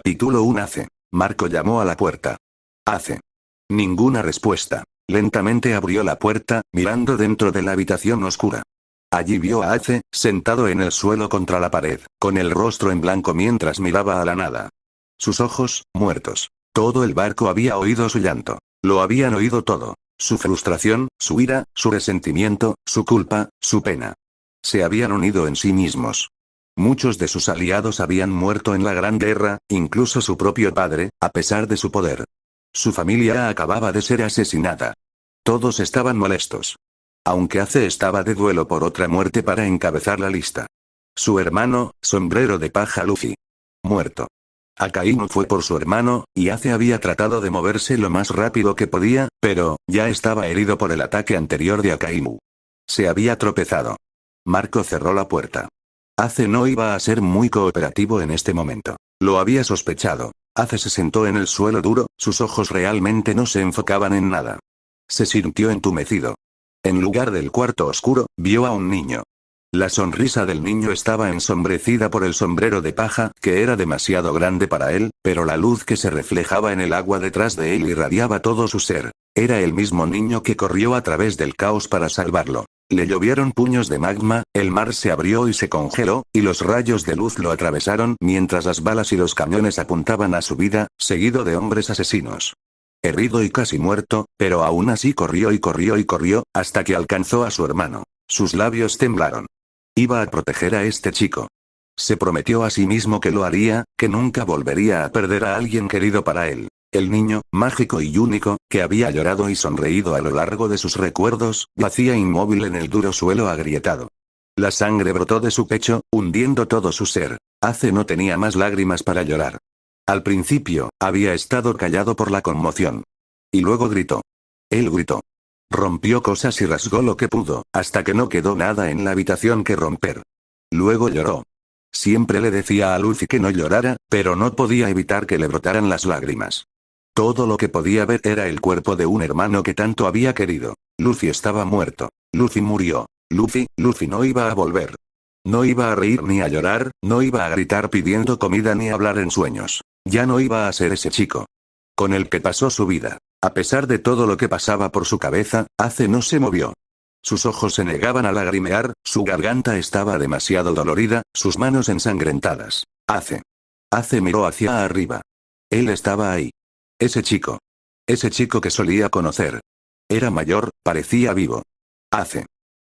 Capítulo 1. Ace. Marco llamó a la puerta. Ace. Ninguna respuesta. Lentamente abrió la puerta, mirando dentro de la habitación oscura. Allí vio a Ace, sentado en el suelo contra la pared, con el rostro en blanco mientras miraba a la nada. Sus ojos, muertos. Todo el barco había oído su llanto. Lo habían oído todo. Su frustración, su ira, su resentimiento, su culpa, su pena. Se habían unido en sí mismos. Muchos de sus aliados habían muerto en la Gran Guerra, incluso su propio padre, a pesar de su poder. Su familia acababa de ser asesinada. Todos estaban molestos. Aunque Ace estaba de duelo por otra muerte para encabezar la lista. Su hermano, Sombrero de Paja Luffy. Muerto. Akainu fue por su hermano, y Ace había tratado de moverse lo más rápido que podía, pero, ya estaba herido por el ataque anterior de Akainu. Se había tropezado. Marco cerró la puerta. Ace no iba a ser muy cooperativo en este momento. Lo había sospechado. Ace se sentó en el suelo duro, sus ojos realmente no se enfocaban en nada. Se sintió entumecido. En lugar del cuarto oscuro, vio a un niño. La sonrisa del niño estaba ensombrecida por el sombrero de paja, que era demasiado grande para él, pero la luz que se reflejaba en el agua detrás de él irradiaba todo su ser. Era el mismo niño que corrió a través del caos para salvarlo. Le llovieron puños de magma, el mar se abrió y se congeló, y los rayos de luz lo atravesaron mientras las balas y los cañones apuntaban a su vida, seguido de hombres asesinos. Herido y casi muerto, pero aún así corrió y corrió y corrió, hasta que alcanzó a su hermano. Sus labios temblaron. Iba a proteger a este chico. Se prometió a sí mismo que lo haría, que nunca volvería a perder a alguien querido para él. El niño, mágico y único, que había llorado y sonreído a lo largo de sus recuerdos, yacía inmóvil en el duro suelo agrietado. La sangre brotó de su pecho, hundiendo todo su ser. Ace no tenía más lágrimas para llorar. Al principio, había estado callado por la conmoción. Y luego gritó. Él gritó. Rompió cosas y rasgó lo que pudo, hasta que no quedó nada en la habitación que romper. Luego lloró. Siempre le decía a Luffy que no llorara, pero no podía evitar que le brotaran las lágrimas. Todo lo que podía ver era el cuerpo de un hermano que tanto había querido. Luffy estaba muerto. Luffy murió. Luffy no iba a volver. No iba a reír ni a llorar, no iba a gritar pidiendo comida ni a hablar en sueños. Ya no iba a ser ese chico con el que pasó su vida. A pesar de todo lo que pasaba por su cabeza, Ace no se movió. Sus ojos se negaban a lagrimear, su garganta estaba demasiado dolorida, sus manos ensangrentadas. Ace miró hacia arriba. Él estaba ahí. Ese chico que solía conocer. Era mayor, parecía vivo. Ace.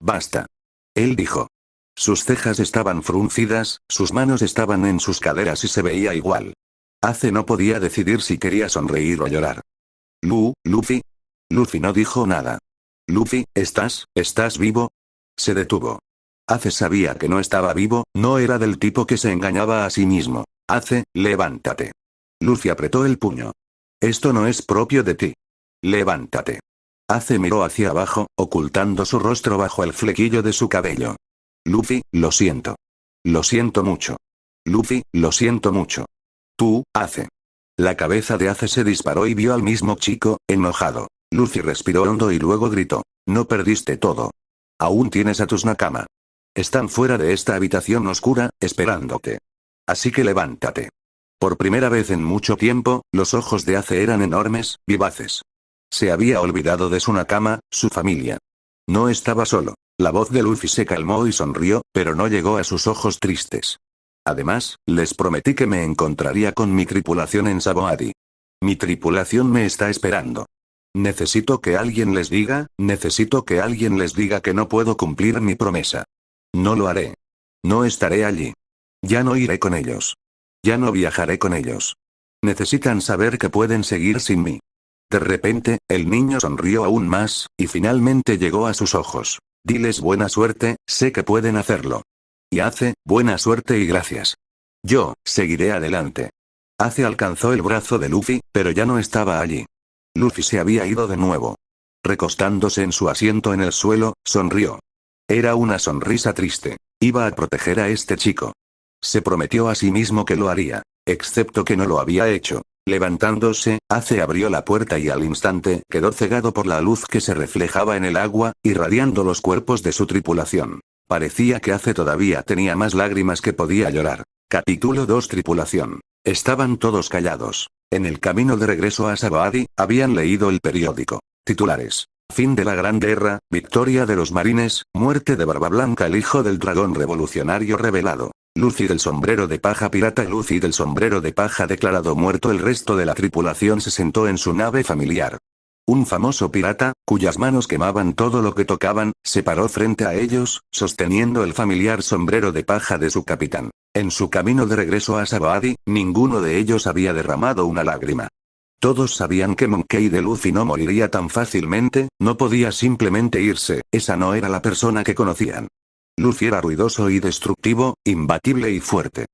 Basta. Él dijo. Sus cejas estaban fruncidas, sus manos estaban en sus caderas y se veía igual. Ace no podía decidir si quería sonreír o llorar. Luffy. Luffy no dijo nada. Luffy, ¿estás vivo? Se detuvo. Ace sabía que no estaba vivo, no era del tipo que se engañaba a sí mismo. Ace, levántate. Luffy apretó el puño. Esto no es propio de ti. Levántate. Ace miró hacia abajo, ocultando su rostro bajo el flequillo de su cabello. Luffy, lo siento. Lo siento mucho. Luffy, lo siento mucho. Tú, Ace. La cabeza de Ace se disparó y vio al mismo chico, enojado. Luffy respiró hondo y luego gritó. No perdiste todo. Aún tienes a tus nakama. Están fuera de esta habitación oscura, esperándote. Así que levántate. Por primera vez en mucho tiempo, los ojos de Ace eran enormes, vivaces. Se había olvidado de su nakama, su familia. No estaba solo. La voz de Luffy se calmó y sonrió, pero no llegó a sus ojos tristes. Además, les prometí que me encontraría con mi tripulación en Sabaody. Mi tripulación me está esperando. Necesito que alguien les diga que no puedo cumplir mi promesa. No lo haré. No estaré allí. Ya no iré con ellos. Ya no viajaré con ellos. Necesitan saber que pueden seguir sin mí. De repente, el niño sonrió aún más, y finalmente llegó a sus ojos. Diles buena suerte, sé que pueden hacerlo. Y Ace, buena suerte y gracias. Yo, seguiré adelante. Ace alcanzó el brazo de Luffy, pero ya no estaba allí. Luffy se había ido de nuevo. Recostándose en su asiento en el suelo, sonrió. Era una sonrisa triste. Iba a proteger a este chico. Se prometió a sí mismo que lo haría. Excepto que no lo había hecho. Levantándose, Ace abrió la puerta y al instante quedó cegado por la luz que se reflejaba en el agua, irradiando los cuerpos de su tripulación. Parecía que Ace todavía tenía más lágrimas que podía llorar. Capítulo 2. Tripulación. Estaban todos callados. En el camino de regreso a Sabaody, habían leído el periódico. Titulares. Fin de la Gran Guerra, victoria de los marines, muerte de Barba Blanca el hijo del dragón revolucionario revelado. Luffy del sombrero de paja pirata. Luffy del sombrero de paja declarado muerto. El resto de la tripulación se sentó en su nave familiar. Un famoso pirata, cuyas manos quemaban todo lo que tocaban, se paró frente a ellos, sosteniendo el familiar sombrero de paja de su capitán. En su camino de regreso a Sabaody, ninguno de ellos había derramado una lágrima. Todos sabían que Monkey D. Luffy no moriría tan fácilmente, no podía simplemente irse, esa no era la persona que conocían. Luffy era ruidoso y destructivo, imbatible y fuerte.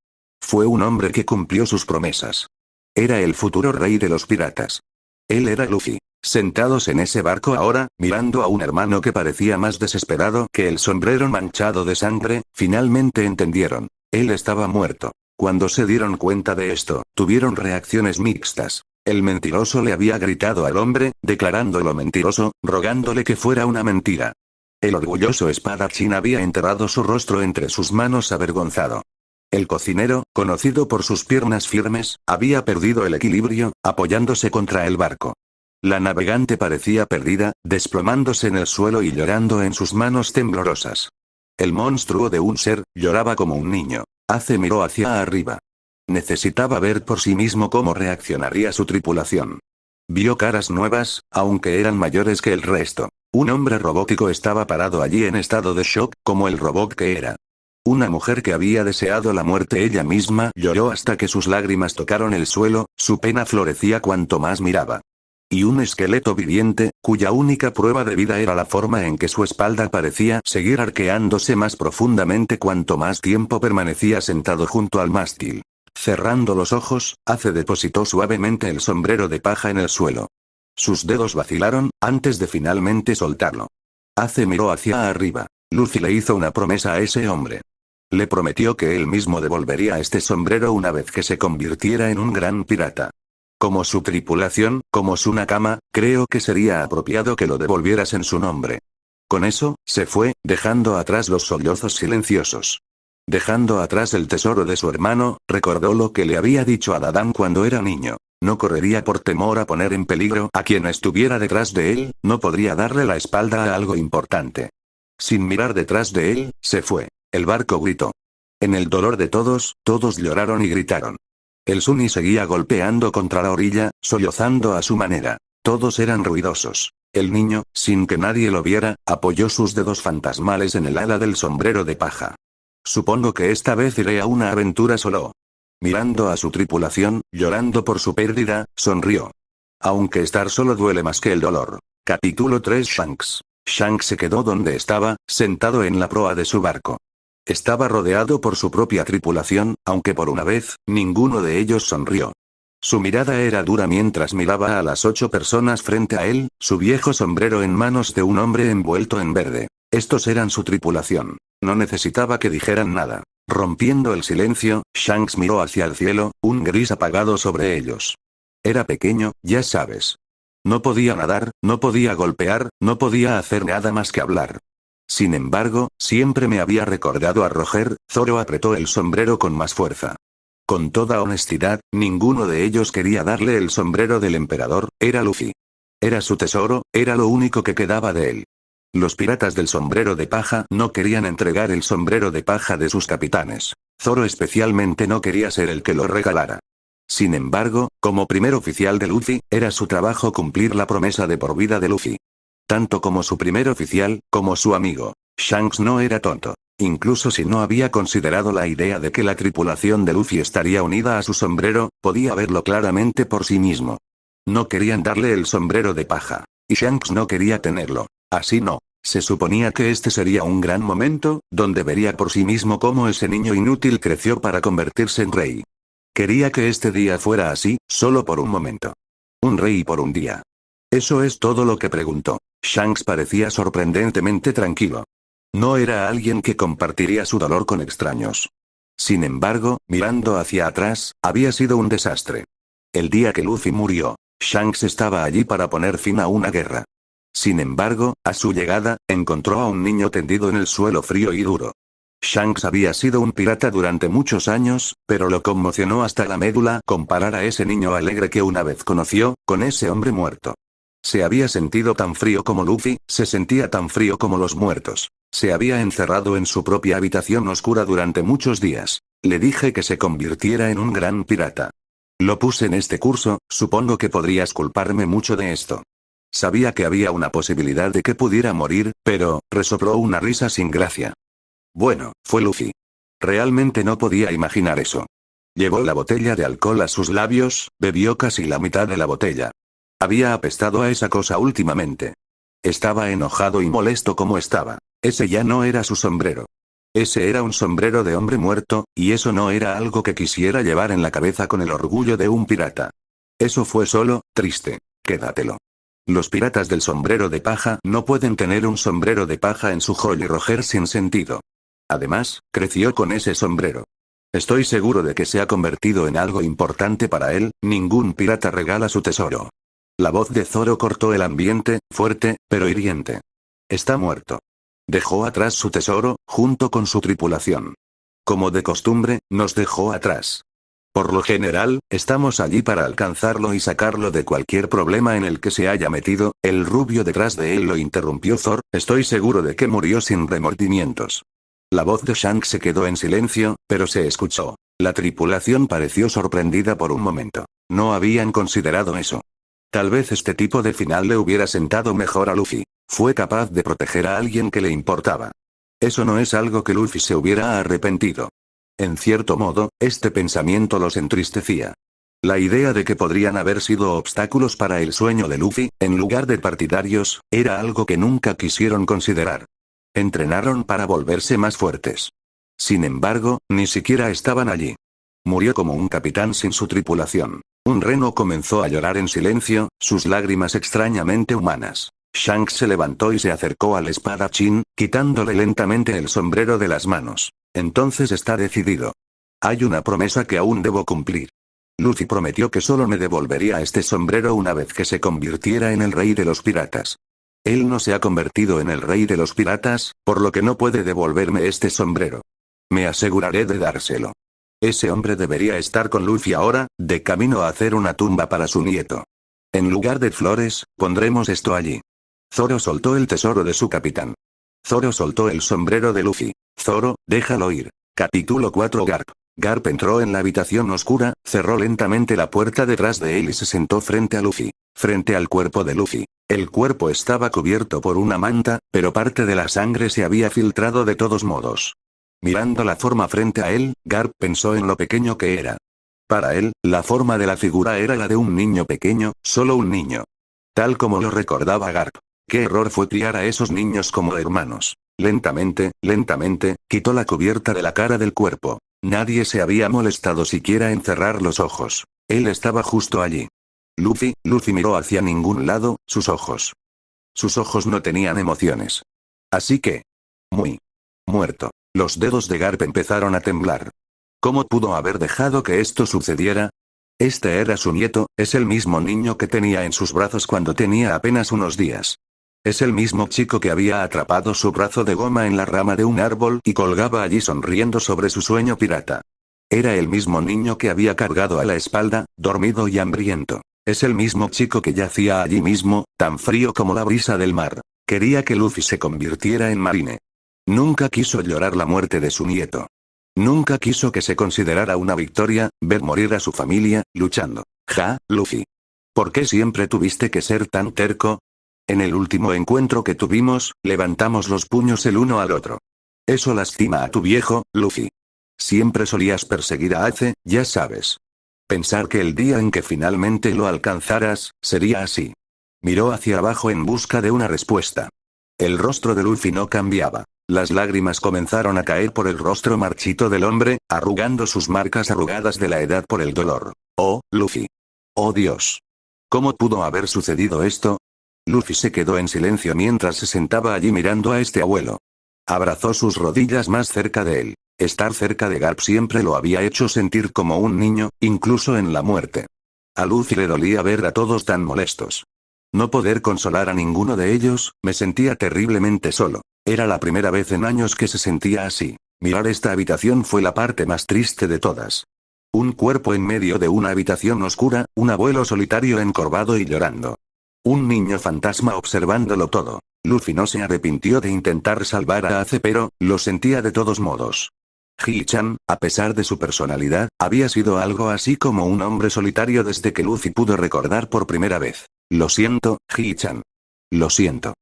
Fue un hombre que cumplió sus promesas. Era el futuro rey de los piratas. Él era Luffy. Sentados en ese barco ahora, mirando a un hermano que parecía más desesperado que el sombrero manchado de sangre, finalmente entendieron. Él estaba muerto. Cuando se dieron cuenta de esto, tuvieron reacciones mixtas. El mentiroso le había gritado al hombre, declarándolo mentiroso, rogándole que fuera una mentira. El orgulloso espadachín había enterrado su rostro entre sus manos avergonzado. El cocinero, conocido por sus piernas firmes, había perdido el equilibrio, apoyándose contra el barco. La navegante parecía perdida, desplomándose en el suelo y llorando en sus manos temblorosas. El monstruo de un ser, lloraba como un niño. Ace miró hacia arriba. Necesitaba ver por sí mismo cómo reaccionaría su tripulación. Vio caras nuevas, aunque eran mayores que el resto. Un hombre robótico estaba parado allí en estado de shock, como el robot que era. Una mujer que había deseado la muerte ella misma lloró hasta que sus lágrimas tocaron el suelo, su pena florecía cuanto más miraba. Y un esqueleto viviente, cuya única prueba de vida era la forma en que su espalda parecía seguir arqueándose más profundamente cuanto más tiempo permanecía sentado junto al mástil. Cerrando los ojos, Ace depositó suavemente el sombrero de paja en el suelo. Sus dedos vacilaron, antes de finalmente soltarlo. Ace miró hacia arriba. Luffy le hizo una promesa a ese hombre. Le prometió que él mismo devolvería este sombrero una vez que se convirtiera en un gran pirata. Como su tripulación, como su Nakama, creo que sería apropiado que lo devolvieras en su nombre. Con eso, se fue, dejando atrás los sollozos silenciosos. Dejando atrás el tesoro de su hermano, recordó lo que le había dicho a Dadan cuando era niño. No correría por temor a poner en peligro a quien estuviera detrás de él, no podría darle la espalda a algo importante. Sin mirar detrás de él, se fue. El barco gritó. En el dolor de todos, todos lloraron y gritaron. El Sunny seguía golpeando contra la orilla, sollozando a su manera. Todos eran ruidosos. El niño, sin que nadie lo viera, apoyó sus dedos fantasmales en el ala del sombrero de paja. Supongo que esta vez iré a una aventura solo. Mirando a su tripulación, llorando por su pérdida, sonrió. Aunque estar solo duele más que el dolor. Capítulo 3. Shanks. Shanks se quedó donde estaba, sentado en la proa de su barco. Estaba rodeado por su propia tripulación, aunque por una vez, ninguno de ellos sonrió. Su mirada era dura mientras miraba a las 8 personas frente a él, su viejo sombrero en manos de un hombre envuelto en verde. Estos eran su tripulación. No necesitaba que dijeran nada. Rompiendo el silencio, Shanks miró hacia el cielo, un gris apagado sobre ellos. Era pequeño, ya sabes. No podía nadar, no podía golpear, no podía hacer nada más que hablar. Sin embargo, siempre me había recordado a Roger. Zoro apretó el sombrero con más fuerza. Con toda honestidad, ninguno de ellos quería darle el sombrero del emperador, era Luffy. Era su tesoro, era lo único que quedaba de él. Los piratas del sombrero de paja no querían entregar el sombrero de paja de sus capitanes. Zoro especialmente no quería ser el que lo regalara. Sin embargo, como primer oficial de Luffy, era su trabajo cumplir la promesa de por vida de Luffy. Tanto como su primer oficial, como su amigo. Shanks no era tonto. Incluso si no había considerado la idea de que la tripulación de Luffy estaría unida a su sombrero, podía verlo claramente por sí mismo. No querían darle el sombrero de paja. Y Shanks no quería tenerlo. Así no. Se suponía que este sería un gran momento, donde vería por sí mismo cómo ese niño inútil creció para convertirse en rey. Quería que este día fuera así, solo por un momento. Un rey por un día. ¿Eso es todo lo que preguntó? Shanks parecía sorprendentemente tranquilo. No era alguien que compartiría su dolor con extraños. Sin embargo, mirando hacia atrás, había sido un desastre. El día que Luffy murió, Shanks estaba allí para poner fin a una guerra. Sin embargo, a su llegada, encontró a un niño tendido en el suelo frío y duro. Shanks había sido un pirata durante muchos años, pero lo conmocionó hasta la médula comparar a ese niño alegre que una vez conoció, con ese hombre muerto. Se había sentido tan frío como Luffy, se sentía tan frío como los muertos. Se había encerrado en su propia habitación oscura durante muchos días. Le dije que se convirtiera en un gran pirata. Lo puse en este curso, supongo que podrías culparme mucho de esto. Sabía que había una posibilidad de que pudiera morir, pero, resopló una risa sin gracia. Bueno, fue Luffy. Realmente no podía imaginar eso. Llevó la botella de alcohol a sus labios, bebió casi la mitad de la botella. Había apestado a esa cosa últimamente. Estaba enojado y molesto como estaba. Ese ya no era su sombrero. Ese era un sombrero de hombre muerto, y eso no era algo que quisiera llevar en la cabeza con el orgullo de un pirata. Eso fue solo, triste. Quédatelo. Los piratas del sombrero de paja no pueden tener un sombrero de paja en su Jolly Roger sin sentido. Además, creció con ese sombrero. Estoy seguro de que se ha convertido en algo importante para él, ningún pirata regala su tesoro. La voz de Zoro cortó el ambiente, fuerte, pero hiriente. Está muerto. Dejó atrás su tesoro, junto con su tripulación. Como de costumbre, nos dejó atrás. Por lo general, estamos allí para alcanzarlo y sacarlo de cualquier problema en el que se haya metido. El rubio detrás de él lo interrumpió Zoro, estoy seguro de que murió sin remordimientos. La voz de Shanks se quedó en silencio, pero se escuchó. La tripulación pareció sorprendida por un momento. No habían considerado eso. Tal vez este tipo de final le hubiera sentado mejor a Luffy. Fue capaz de proteger a alguien que le importaba. Eso no es algo que Luffy se hubiera arrepentido. En cierto modo, este pensamiento los entristecía. La idea de que podrían haber sido obstáculos para el sueño de Luffy, en lugar de partidarios, era algo que nunca quisieron considerar. Entrenaron para volverse más fuertes. Sin embargo, ni siquiera estaban allí. Murió como un capitán sin su tripulación. Un reno comenzó a llorar en silencio, sus lágrimas extrañamente humanas. Shanks se levantó y se acercó al espadachín, quitándole lentamente el sombrero de las manos. Entonces está decidido. Hay una promesa que aún debo cumplir. Luffy prometió que solo me devolvería este sombrero una vez que se convirtiera en el rey de los piratas. Él no se ha convertido en el rey de los piratas, por lo que no puede devolverme este sombrero. Me aseguraré de dárselo. Ese hombre debería estar con Luffy ahora, de camino a hacer una tumba para su nieto. En lugar de flores, pondremos esto allí. Zoro soltó el tesoro de su capitán. Zoro soltó el sombrero de Luffy. Zoro, déjalo ir. Capítulo 4 Garp. Garp entró en la habitación oscura, cerró lentamente la puerta detrás de él y se sentó frente a Luffy. Frente al cuerpo de Luffy. El cuerpo estaba cubierto por una manta, pero parte de la sangre se había filtrado de todos modos. Mirando la forma frente a él, Garp pensó en lo pequeño que era. Para él, la forma de la figura era la de un niño pequeño, solo un niño. Tal como lo recordaba Garp. Qué error fue criar a esos niños como hermanos. Lentamente, quitó la cubierta de la cara del cuerpo. Nadie se había molestado siquiera en cerrar los ojos. Él estaba justo allí. Luffy miró hacia ningún lado, sus ojos. Sus ojos no tenían emociones. Así que... muy muerto. Los dedos de Garp empezaron a temblar. ¿Cómo pudo haber dejado que esto sucediera? Este era su nieto, es el mismo niño que tenía en sus brazos cuando tenía apenas unos días. Es el mismo chico que había atrapado su brazo de goma en la rama de un árbol y colgaba allí sonriendo sobre su sueño pirata. Era el mismo niño que había cargado a la espalda, dormido y hambriento. Es el mismo chico que yacía allí mismo, tan frío como la brisa del mar. Quería que Luffy se convirtiera en marine. Nunca quiso llorar la muerte de su nieto. Nunca quiso que se considerara una victoria, ver morir a su familia, luchando. Luffy. ¿Por qué siempre tuviste que ser tan terco? En el último encuentro que tuvimos, levantamos los puños el uno al otro. Eso lastima a tu viejo, Luffy. Siempre solías perseguir a Ace, ya sabes. Pensar que el día en que finalmente lo alcanzaras, sería así. Miró hacia abajo en busca de una respuesta. El rostro de Luffy no cambiaba. Las lágrimas comenzaron a caer por el rostro marchito del hombre, arrugando sus marcas arrugadas de la edad por el dolor. Oh, Luffy. Oh Dios. ¿Cómo pudo haber sucedido esto? Luffy se quedó en silencio mientras se sentaba allí mirando a este abuelo. Abrazó sus rodillas más cerca de él. Estar cerca de Garp siempre lo había hecho sentir como un niño, incluso en la muerte. A Luffy le dolía ver a todos tan molestos. No poder consolar a ninguno de ellos, me sentía terriblemente solo. Era la primera vez en años que se sentía así. Mirar esta habitación fue la parte más triste de todas. Un cuerpo en medio de una habitación oscura, un abuelo solitario encorvado y llorando. Un niño fantasma observándolo todo. Luffy no se arrepintió de intentar salvar a Ace, pero lo sentía de todos modos. Hii-chan, a pesar de su personalidad, había sido algo así como un hombre solitario desde que Luffy pudo recordar por primera vez. Lo siento, Hii-chan. Lo siento.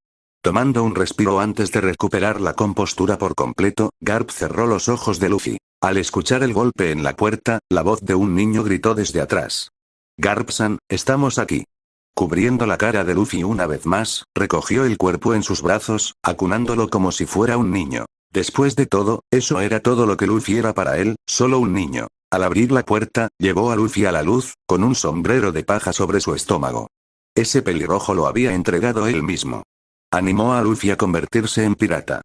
Tomando un respiro antes de recuperar la compostura por completo, Garp cerró los ojos de Luffy. Al escuchar el golpe en la puerta, la voz de un niño gritó desde atrás. Garp-san, estamos aquí. Cubriendo la cara de Luffy una vez más, recogió el cuerpo en sus brazos, acunándolo como si fuera un niño. Después de todo, eso era todo lo que Luffy era para él, solo un niño. Al abrir la puerta, llevó a Luffy a la luz, con un sombrero de paja sobre su estómago. Ese pelirrojo lo había entregado él mismo. Animó a Luffy a convertirse en pirata.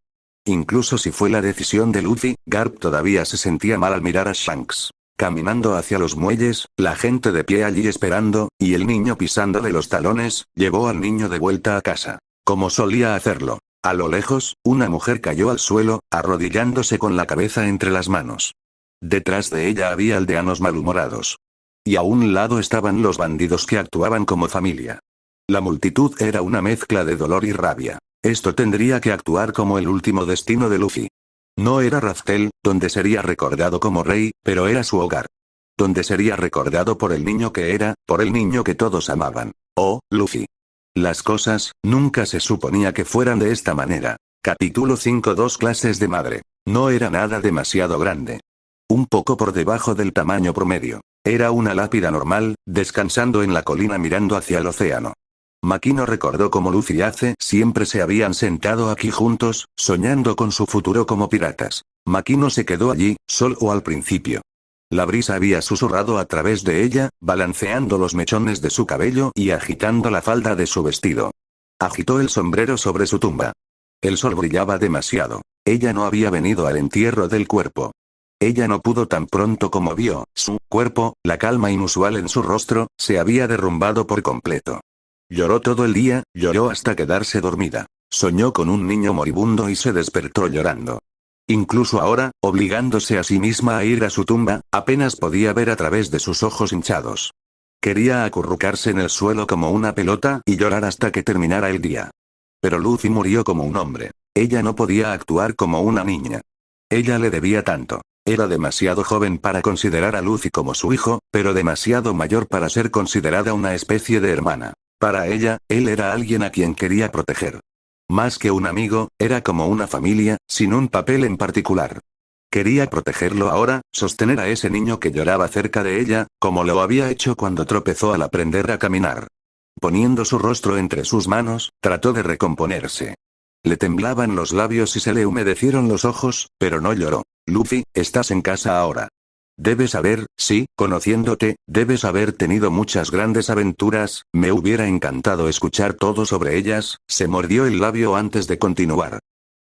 Incluso si fue la decisión de Luffy, Garp todavía se sentía mal al mirar a Shanks. Caminando hacia los muelles, la gente de pie allí esperando, y el niño pisándole los talones, llevó al niño de vuelta a casa. Como solía hacerlo. A lo lejos, una mujer cayó al suelo, arrodillándose con la cabeza entre las manos. Detrás de ella había aldeanos malhumorados. Y a un lado estaban los bandidos que actuaban como familia. La multitud era una mezcla de dolor y rabia. Esto tendría que actuar como el último destino de Luffy. No era Raftel, donde sería recordado como rey, pero era su hogar. Donde sería recordado por el niño que era, por el niño que todos amaban. Oh, Luffy. Las cosas, nunca se suponía que fueran de esta manera. Capítulo 5. Dos clases de madre. No era nada demasiado grande. Un poco por debajo del tamaño promedio. Era una lápida normal, descansando en la colina mirando hacia el océano. Makino recordó cómo Luffy y Ace siempre se habían sentado aquí juntos, soñando con su futuro como piratas. Makino se quedó allí, solo al principio. La brisa había susurrado a través de ella, balanceando los mechones de su cabello y agitando la falda de su vestido. Agitó el sombrero sobre su tumba. El sol brillaba demasiado. Ella no había venido al entierro del cuerpo. Ella no pudo tan pronto como vio su cuerpo, la calma inusual en su rostro, se había derrumbado por completo. Lloró todo el día, lloró hasta quedarse dormida. Soñó con un niño moribundo y se despertó llorando. Incluso ahora, obligándose a sí misma a ir a su tumba, apenas podía ver a través de sus ojos hinchados. Quería acurrucarse en el suelo como una pelota y llorar hasta que terminara el día. Pero Luffy murió como un hombre. Ella no podía actuar como una niña. Ella le debía tanto. Era demasiado joven para considerar a Luffy como su hijo, pero demasiado mayor para ser considerada una especie de hermana. Para ella, él era alguien a quien quería proteger. Más que un amigo, era como una familia, sin un papel en particular. Quería protegerlo ahora, sostener a ese niño que lloraba cerca de ella, como lo había hecho cuando tropezó al aprender a caminar. Poniendo su rostro entre sus manos, trató de recomponerse. Le temblaban los labios y se le humedecieron los ojos, pero no lloró. Luffy, estás en casa ahora. Debes haber, sí, conociéndote, debes haber tenido muchas grandes aventuras, me hubiera encantado escuchar todo sobre ellas, se mordió el labio antes de continuar.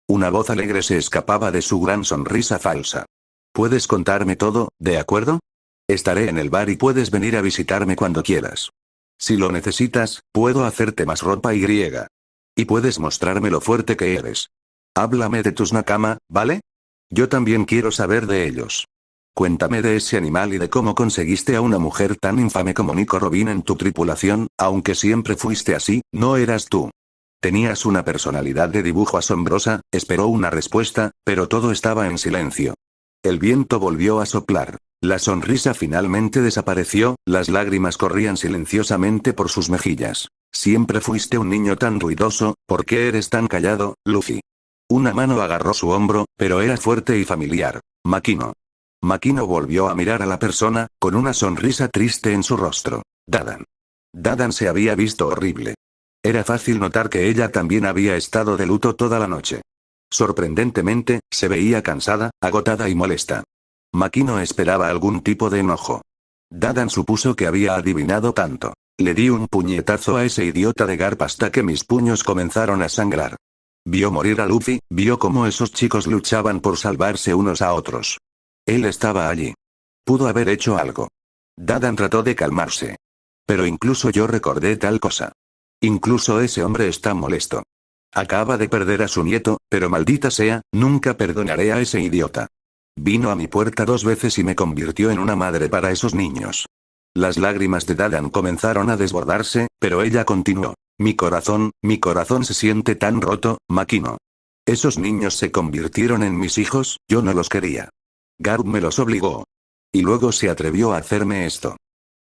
Una voz alegre se escapaba de su gran sonrisa falsa. Puedes contarme todo, ¿de acuerdo? Estaré en el bar y puedes venir a visitarme cuando quieras. Si lo necesitas, puedo hacerte más ropa y griega. Y puedes mostrarme lo fuerte que eres. Háblame de tus nakama, ¿vale? Yo también quiero saber de ellos. Cuéntame de ese animal y de cómo conseguiste a una mujer tan infame como Nico Robin en tu tripulación, aunque siempre fuiste así, no eras tú. Tenías una personalidad de dibujo asombrosa, esperó una respuesta, pero todo estaba en silencio. El viento volvió a soplar. La sonrisa finalmente desapareció, las lágrimas corrían silenciosamente por sus mejillas. Siempre fuiste un niño tan ruidoso, ¿por qué eres tan callado, Luffy? Una mano agarró su hombro, pero era fuerte y familiar. Makino. Makino volvió a mirar a la persona, con una sonrisa triste en su rostro. Dadan. Dadan se había visto horrible. Era fácil notar que ella también había estado de luto toda la noche. Sorprendentemente, se veía cansada, agotada y molesta. Makino esperaba algún tipo de enojo. Dadan supuso que había adivinado tanto. Le di un puñetazo a ese idiota de Garp hasta que mis puños comenzaron a sangrar. Vio morir a Luffy, vio cómo esos chicos luchaban por salvarse unos a otros. Él estaba allí. Pudo haber hecho algo. Dadan trató de calmarse. Pero incluso yo recordé tal cosa. Incluso ese hombre está molesto. Acaba de perder a su nieto, pero maldita sea, nunca perdonaré a ese idiota. Vino a mi puerta 2 veces y me convirtió en una madre para esos niños. Las lágrimas de Dadan comenzaron a desbordarse, pero ella continuó. Mi corazón se siente tan roto, Makino. Esos niños se convirtieron en mis hijos, yo no los quería. Garp me los obligó. Y luego se atrevió a hacerme esto.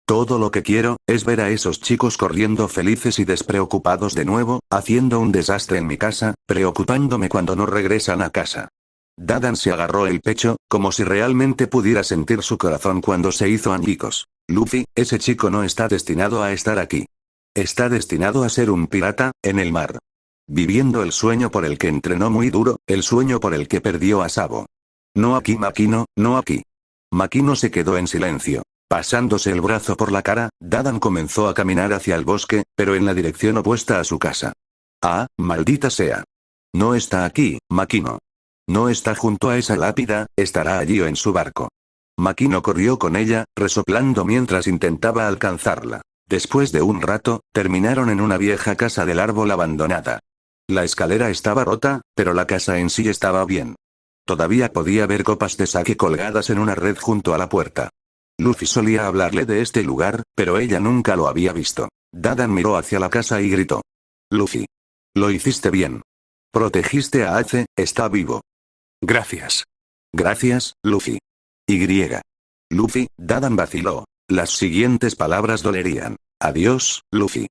Todo lo que quiero, es ver a esos chicos corriendo felices y despreocupados de nuevo, haciendo un desastre en mi casa, preocupándome cuando no regresan a casa. Dadan se agarró el pecho, como si realmente pudiera sentir su corazón cuando se hizo añicos. Luffy, ese chico no está destinado a estar aquí. Está destinado a ser un pirata, en el mar. Viviendo el sueño por el que entrenó muy duro, el sueño por el que perdió a Sabo. No aquí Makino, no aquí. Makino se quedó en silencio. Pasándose el brazo por la cara, Dadan comenzó a caminar hacia el bosque, pero en la dirección opuesta a su casa. Ah, maldita sea. No está aquí, Makino. No está junto a esa lápida, estará allí o en su barco. Makino corrió con ella, resoplando mientras intentaba alcanzarla. Después de un rato, terminaron en una vieja casa del árbol abandonada. La escalera estaba rota, pero la casa en sí estaba bien. Todavía podía ver copas de sake colgadas en una red junto a la puerta. Luffy solía hablarle de este lugar, pero ella nunca lo había visto. Dadan miró hacia la casa y gritó. Luffy. Lo hiciste bien. Protegiste a Ace, está vivo. Gracias. Gracias, Luffy. Y. Luffy, Dadan vaciló. Las siguientes palabras dolerían. Adiós, Luffy.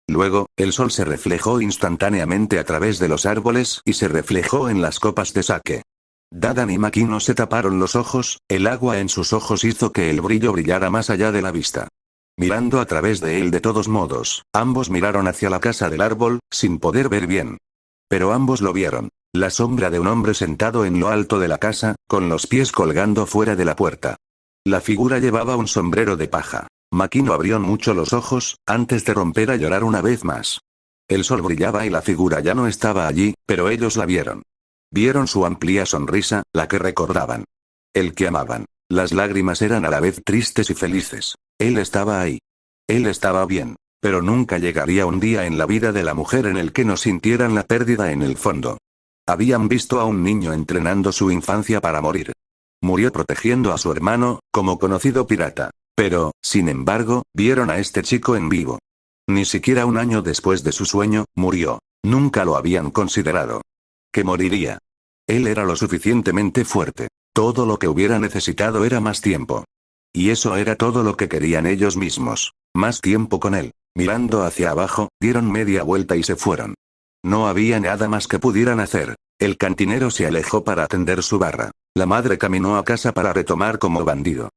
Luego, el sol se reflejó instantáneamente a través de los árboles y se reflejó en las copas de sake. Dadan y Makino se taparon los ojos, el agua en sus ojos hizo que el brillo brillara más allá de la vista. Mirando a través de él de todos modos, ambos miraron hacia la casa del árbol, sin poder ver bien. Pero ambos lo vieron. La sombra de un hombre sentado en lo alto de la casa, con los pies colgando fuera de la puerta. La figura llevaba un sombrero de paja. Makino abrió mucho los ojos, antes de romper a llorar una vez más. El sol brillaba y la figura ya no estaba allí, pero ellos la vieron. Vieron su amplia sonrisa, la que recordaban. El que amaban. Las lágrimas eran a la vez tristes y felices. Él estaba ahí. Él estaba bien. Pero nunca llegaría un día en la vida de la mujer en el que no sintieran la pérdida en el fondo. Habían visto a un niño entrenando su infancia para morir. Murió protegiendo a su hermano, como conocido pirata. Pero, sin embargo, vieron a este chico en vivo. Ni siquiera un año después de su sueño, murió. Nunca lo habían considerado. Que moriría. Él era lo suficientemente fuerte. Todo lo que hubiera necesitado era más tiempo. Y eso era todo lo que querían ellos mismos. Más tiempo con él. Mirando hacia abajo, dieron media vuelta y se fueron. No había nada más que pudieran hacer. El cantinero se alejó para atender su barra. La madre caminó a casa para retomar como bandido.